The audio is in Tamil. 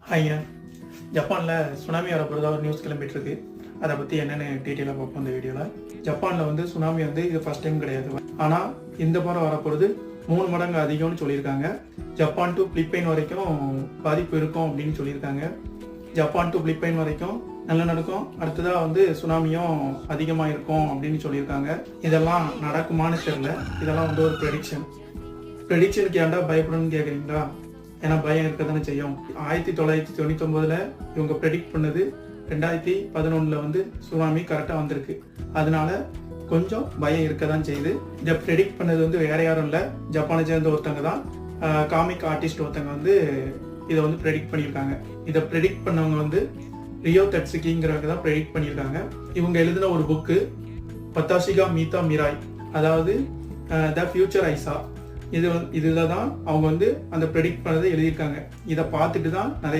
ஹாய்ங்க. ஜப்பானில் சுனாமி வரப்போகிறதா ஒரு நியூஸ் கிளம்பிட்டு இருக்கு. அதை பற்றி என்னென்னு டீட்டெயிலாக பார்ப்போம் இந்த வீடியோவில். ஜப்பானில் வந்து சுனாமி வந்து இது ஃபஸ்ட் டைம் கிடையாது. ஆனால் இந்த முறை வரப்போகிறது 3 மடங்கு அதிகம்னு சொல்லியிருக்காங்க. ஜப்பான் டு பிலிப்பைன் வரைக்கும் பாதிப்பு இருக்கும் அப்படின்னு சொல்லியிருக்காங்க. ஜப்பான் டு பிலிப்பைன் வரைக்கும் நல்ல நடக்கும். அடுத்ததாக வந்து சுனாமியும் அதிகமாக இருக்கும் அப்படின்னு சொல்லியிருக்காங்க. இதெல்லாம் நடக்குமான்னு தெரியல. இதெல்லாம் வந்து ஒரு ப்ரெடிக்ஷனுக்கு ஏன்டா பயப்படணும்னு கேட்குறீங்களா? ஏன்னா பயம் இருக்க தானே செய்யும். 1999 இவங்க ப்ரெடிக்ட் பண்ணது 2011 வந்து சுனாமி கரெக்டாக வந்திருக்கு. அதனால கொஞ்சம் பயம் இருக்க தான் செய்யுது. இதை ப்ரெடிக்ட் பண்ணது வந்து வேற யாரும் இல்லை, ஜப்பானை சேர்ந்த ஒருத்தங்க தான். காமிக் ஆர்டிஸ்ட் ஒருத்தங்க வந்து இதை வந்து ப்ரெடிக்ட் பண்ணியிருக்காங்க. இதை ப்ரெடிக்ட் பண்ணவங்க வந்து ரியோ தட்சுகிங்கிறவங்க தான் ப்ரெடிக்ட் பண்ணியிருக்காங்க. இவங்க எழுதின ஒரு புக்கு பத்தாஷிகா மீதா மிராய், அதாவது த ஃபியூச்சர் ஐசா. இதில் தான் அவங்க வந்து அந்த ப்ரெடிக்ட் பண்ணதை எழுதியிருக்காங்க. இதை பார்த்துட்டு தான் நிறைய